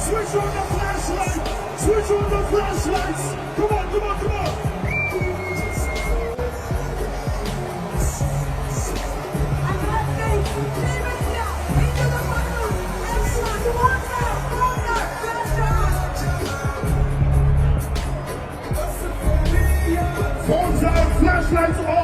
Switch on the flashlight. Switch on the flashlights. Come on, come on, come on. Phones out, flashlights on.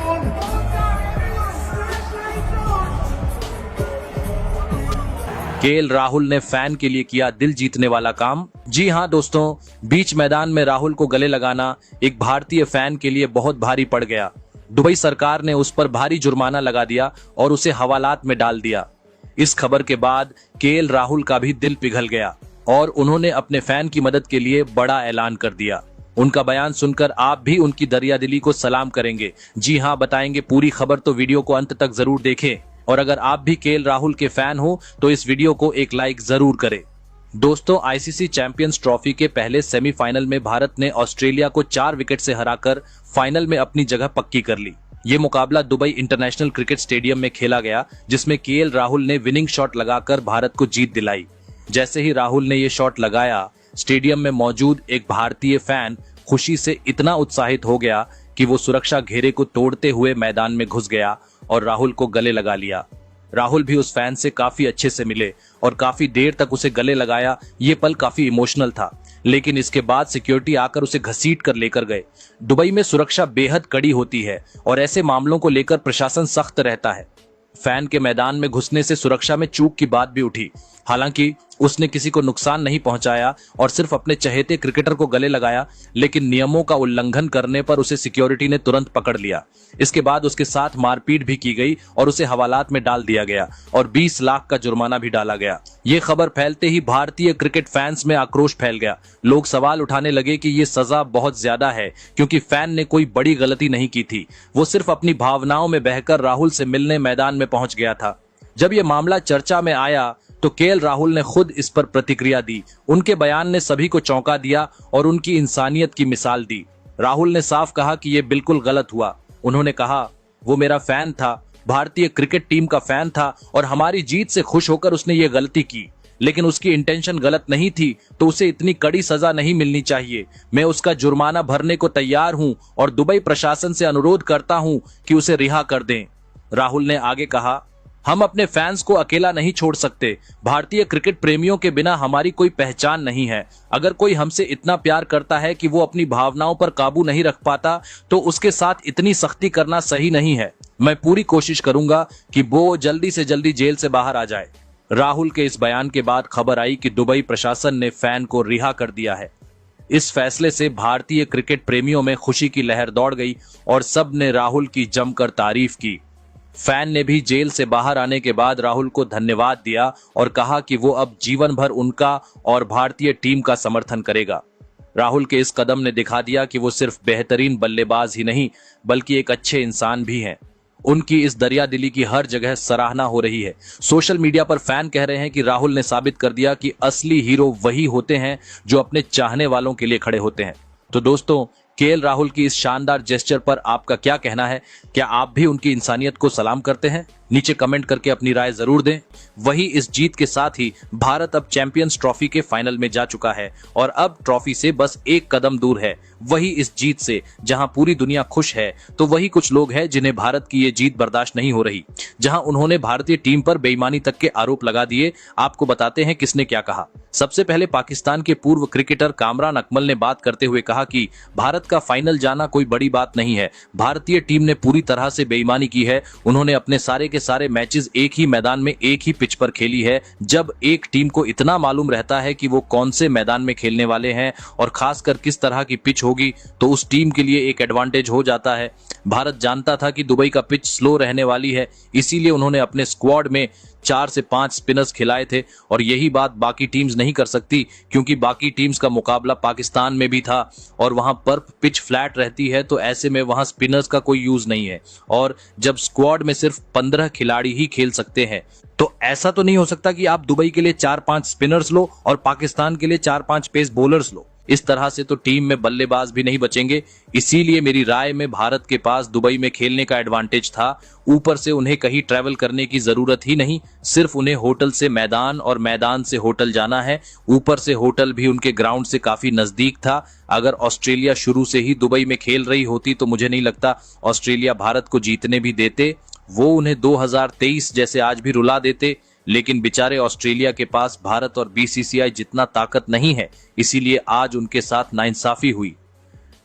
KL Rahul ने fan के लिए किया दिल जीतने वाला काम। जी हां दोस्तों, बीच मैदान में राहुल को गले लगाना एक भारतीय फैन के लिए बहुत भारी पड़ गया। दुबई सरकार ने उस पर भारी जुर्माना लगा दिया और उसे हवालात में डाल दिया। इस खबर के बाद केएल राहुल का भी दिल पिघल गया और उन्होंने अपने फैन की मदद के लिए बड़ा ऐलान कर दिया। उनका बयान सुनकर आप भी उनकी दरियादिली को सलाम करेंगे। जी हां, बताएंगे पूरी खबर, तो वीडियो को अंत तक जरूर देखें। और अगर आप भी केएल राहुल के फैन हो तो इस वीडियो को एक लाइक जरूर करें। दोस्तों, आईसीसी चैंपियंस ट्रॉफी के पहले सेमीफाइनल में भारत ने ऑस्ट्रेलिया को 4 विकेट से हराकर फाइनल में अपनी जगह पक्की कर ली। ये मुकाबला दुबई इंटरनेशनल क्रिकेट स्टेडियम में खेला गया, जिसमें केएल राहुल ने विनिंग शॉट लगाकर भारत को जीत दिलाई। जैसे ही राहुल ने ये शॉट लगाया, स्टेडियम में मौजूद एक भारतीय फैन खुशी से इतना उत्साहित हो गया कि वो सुरक्षा घेरे को तोड़ते हुए मैदान में घुस गया और राहुल को गले लगा लिया। राहुल भी उस फैन से काफी अच्छे से मिले और काफी देर तक उसे गले लगाया। ये पल काफी इमोशनल था, लेकिन इसके बाद सिक्योरिटी आकर उसे घसीट कर लेकर गए। दुबई में सुरक्षा बेहद कड़ी होती है और ऐसे मामलों को लेकर प्रशासन सख्त रहता है। फैन के मैदान में घुसने से सुरक्षा में चूक की बात भी उठी। हालांकि उसने किसी को नुकसान नहीं पहुंचाया और सिर्फ अपने चहेते क्रिकेटर को गले लगाया, लेकिन नियमों का उल्लंघन करने पर उसे सिक्योरिटी ने तुरंत पकड़ लिया। इसके बाद उसके साथ मारपीट भी की गई और उसे हवालात में डाल दिया गया और 20 लाख का जुर्माना भी डाला गया। ये खबर फैलते ही भारतीय क्रिकेट फैंस में आक्रोश फैल गया। लोग सवाल उठाने लगे कि ये सजा बहुत ज्यादा है, क्योंकि फैन ने कोई बड़ी गलती नहीं की थी। वो सिर्फ अपनी भावनाओं में बहकर राहुल से मिलने मैदान में पहुंच गया था। जब ये मामला चर्चा में आया तो केएल राहुल ने खुद इस पर प्रतिक्रिया दी। उनके बयान ने सभी को चौंका दिया और उनकी इंसानियत की मिसाल दी। राहुल ने साफ कहा कि यह बिल्कुल गलत हुआ। उन्होंने कहा, वो मेरा फैन था, भारतीय क्रिकेट टीम का फैन था और हमारी जीत से खुश होकर उसने ये गलती की, लेकिन उसकी इंटेंशन गलत नहीं थी, तो उसे इतनी कड़ी सजा नहीं मिलनी चाहिए। मैं उसका जुर्माना भरने को तैयार हूं और दुबई प्रशासन से अनुरोध करता हूं कि उसे रिहा कर दें। राहुल ने आगे कहा, हम अपने फैंस को अकेला नहीं छोड़ सकते। भारतीय क्रिकेट प्रेमियों के बिना हमारी कोई पहचान नहीं है। अगर कोई हमसे इतना प्यार करता है कि वो अपनी भावनाओं पर काबू नहीं रख पाता, तो उसके साथ इतनी सख्ती करना सही नहीं है। मैं पूरी कोशिश करूंगा कि वो जल्दी से जल्दी जेल से बाहर आ जाए। राहुल के इस बयान के बाद खबर आई कि दुबई प्रशासन ने फैन को रिहा कर दिया है। इस फैसले से भारतीय क्रिकेट प्रेमियों में खुशी की लहर दौड़ गई और सब ने राहुल की जमकर तारीफ की। फैन ने भी जेल से बाहर आने के बाद राहुल को धन्यवाद दिया और कहा कि वो अब जीवन भर उनका और भारतीय टीम का समर्थन करेगा। राहुल के इस कदम ने दिखा दिया कि वो सिर्फ बेहतरीन बल्लेबाज ही नहीं, बल्कि एक अच्छे इंसान भी हैं। उनकी इस दरियादिली की हर जगह सराहना हो रही है। सोशल मीडिया पर फैन कह रहे हैं कि राहुल ने साबित कर दिया कि असली हीरो वही होते हैं जो अपने चाहने वालों के लिए खड़े होते हैं। तो दोस्तों, केएल राहुल की इस शानदार जेस्चर पर आपका क्या कहना है? क्या आप भी उनकी इंसानियत को सलाम करते हैं? नीचे कमेंट करके अपनी राय जरूर दें। वही इस जीत के साथ ही भारत अब चैंपियंस ट्रॉफी के फाइनल में जा चुका है और अब ट्रॉफी से बस एक कदम दूर है। वही इस जीत से जहां पूरी दुनिया खुश है, तो वही कुछ लोग हैं जिन्हें भारत की ये जीत बर्दाश्त नहीं हो रही। जहां उन्होंने भारतीय टीम पर बेईमानी तक के आरोप लगा दिए। आपको बताते हैं किसने क्या कहा। सबसे पहले पाकिस्तान के पूर्व क्रिकेटर कामरान अकमल ने बात करते हुए कहा कि भारत का फाइनल जाना कोई बड़ी बात नहीं है। भारतीय टीम ने पूरी तरह से बेईमानी की है। उन्होंने अपने सारे के सारे मैचेस एक ही मैदान में एक ही पिच पर खेली है। जब एक टीम को इतना मालूम रहता है कि वो कौन से मैदान में खेलने वाले हैं और खासकर किस तरह की पिच होगी, तो उस टीम के लिए एक एडवांटेज हो जाता है। भारत जानता था कि दुबई का पिच स्लो रहने वाली है, इसीलिए उन्होंने अपने स्क्वाड में 4 से 5 स्पिनर्स खिलाए थे और यही बात बाकी टीम्स नहीं कर सकती, क्योंकि बाकी टीम्स का मुकाबला पाकिस्तान में भी था और वहां पर पिच फ्लैट रहती है, तो ऐसे में वहां स्पिनर्स का कोई यूज नहीं है। और जब स्क्वाड में सिर्फ 15 खिलाड़ी ही खेल सकते हैं, तो ऐसा तो नहीं हो सकता कि आप दुबई के लिए 4-5 स्पिनर्स लो और पाकिस्तान के लिए 4-5 पेस बॉलर्स लो। इस तरह से तो टीम में बल्लेबाज भी नहीं बचेंगे। इसीलिए मेरी राय में भारत के पास दुबई में खेलने का एडवांटेज था। ऊपर से उन्हें कहीं ट्रैवल करने की जरूरत ही नहीं, सिर्फ उन्हें होटल से मैदान और मैदान से होटल जाना है। ऊपर से होटल भी उनके ग्राउंड से काफी नजदीक था। अगर ऑस्ट्रेलिया शुरू से ही दुबई में खेल रही होती तो मुझे नहीं लगता ऑस्ट्रेलिया भारत को जीतने भी देते। वो उन्हें 2023 जैसे आज भी रुला देते, लेकिन बेचारे ऑस्ट्रेलिया के पास भारत और बीसीसीआई जितना ताकत नहीं है, इसीलिए आज उनके साथ नाइंसाफी हुई।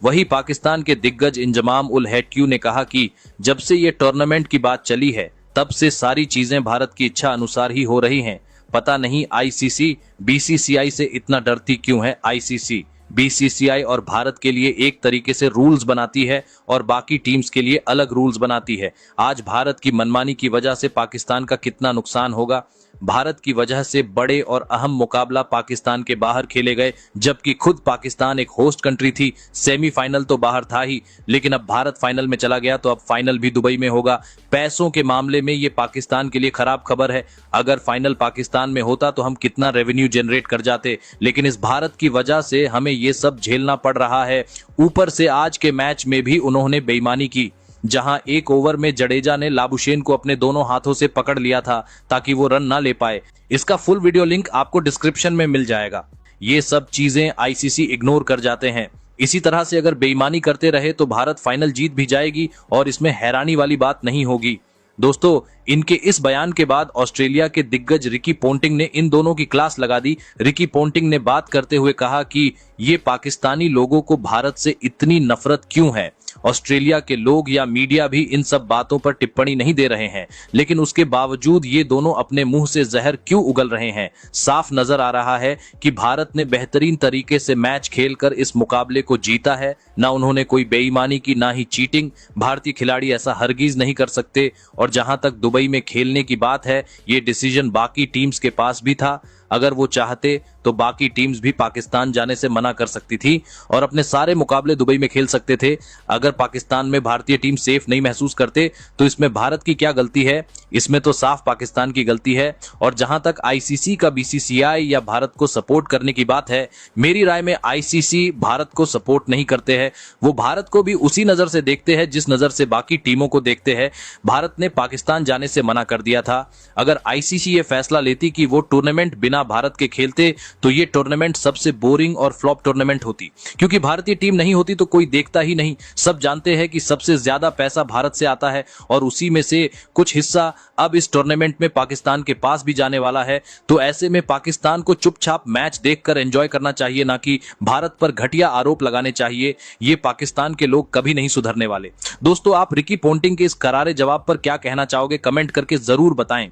वही पाकिस्तान के दिग्गज इंजमाम उल हक ने कहा कि जब से ये टूर्नामेंट की बात चली है तब से सारी चीजें भारत की इच्छा अनुसार ही हो रही हैं। पता नहीं आईसीसी बीसीसीआई से इतना डरती क्यों है। आईसीसी बीसीसीआई और भारत के लिए एक तरीके से रूल्स बनाती है और बाकी टीम्स के लिए अलग रूल्स बनाती है। आज भारत की मनमानी की वजह से पाकिस्तान का कितना नुकसान होगा। भारत की वजह से बड़े और अहम मुकाबला पाकिस्तान के बाहर खेले गए, जबकि खुद पाकिस्तान एक होस्ट कंट्री थी। सेमीफाइनल तो बाहर था ही, लेकिन अब भारत फाइनल में चला गया तो अब फाइनल भी दुबई में होगा। पैसों के मामले में ये पाकिस्तान के लिए खराब खबर है। अगर फाइनल पाकिस्तान में होता तो हम कितना रेवेन्यू जनरेट कर जाते, लेकिन इस भारत की वजह से हमें ये सब झेलना पड़ रहा है। ऊपर से आज के मैच में भी उन्होंने बेईमानी की, जहां एक ओवर में जडेजा ने लाबुशेन को अपने दोनों हाथों से पकड़ लिया था ताकि वो रन ना ले पाए। इसका फुल वीडियो लिंक आपको डिस्क्रिप्शन में मिल जाएगा। ये सब चीजें आईसीसी इग्नोर कर जाते हैं। इसी तरह से अगर बेईमानी करते रहे तो भारत फाइनल जीत भी जाएगी और इसमें हैरानी वाली बात नहीं होगी। दोस्तों, इनके इस बयान के बाद ऑस्ट्रेलिया के दिग्गज रिकी पोंटिंग ने इन दोनों की क्लास लगा दी। रिकी पोंटिंग ने बात करते हुए कहा कि ये पाकिस्तानी लोगों को भारत से इतनी नफरत क्यों है। ऑस्ट्रेलिया के लोग या मीडिया भी इन सब बातों पर टिप्पणी नहीं दे रहे हैं, लेकिन उसके बावजूद ये दोनों अपने मुंह से जहर क्यों उगल रहे हैं। साफ नजर आ रहा है कि भारत ने बेहतरीन तरीके से मैच खेलकर इस मुकाबले को जीता है। ना उन्होंने कोई बेईमानी की, ना ही चीटिंग। भारतीय खिलाड़ी ऐसा हरगिज नहीं कर सकते। और जहां तक दुबई में खेलने की बात है, ये डिसीजन बाकी टीम्स के पास भी था। अगर वो चाहते तो बाकी टीम्स भी पाकिस्तान जाने से मना कर सकती थी और अपने सारे मुकाबले दुबई में खेल सकते थे। अगर पाकिस्तान में भारतीय टीम सेफ नहीं महसूस करते तो इसमें भारत की क्या गलती है। इसमें तो साफ पाकिस्तान की गलती है। और जहां तक आईसीसी का बीसीसीआई या भारत को सपोर्ट करने की बात है, मेरी राय में आईसीसी भारत को सपोर्ट नहीं करते हैं। वो भारत को भी उसी नजर से देखते हैं जिस नजर से बाकी टीमों को देखते हैं। भारत ने पाकिस्तान जाने से मना कर दिया था। अगर आईसीसी ये फैसला लेती कि वो टूर्नामेंट बिना भारत के खेलते तो ये टूर्नामेंट सबसे बोरिंग और फ्लॉप टूर्नामेंट होती, क्योंकि भारतीय टीम नहीं होती तो कोई देखता ही नहीं। सब जानते हैं कि सबसे ज्यादा पैसा भारत से आता है और उसी में से कुछ हिस्सा अब इस टूर्नामेंट में पाकिस्तान के पास भी जाने वाला है। तो ऐसे में पाकिस्तान को चुपचाप मैच देखकर एंजॉय करना चाहिए, ना कि भारत पर घटिया आरोप लगाने चाहिए। ये पाकिस्तान के लोग कभी नहीं सुधरने वाले। दोस्तों, आप रिकी पोंटिंग के इस करारे जवाब पर क्या कहना चाहोगे, कमेंट करके जरूर बताएं।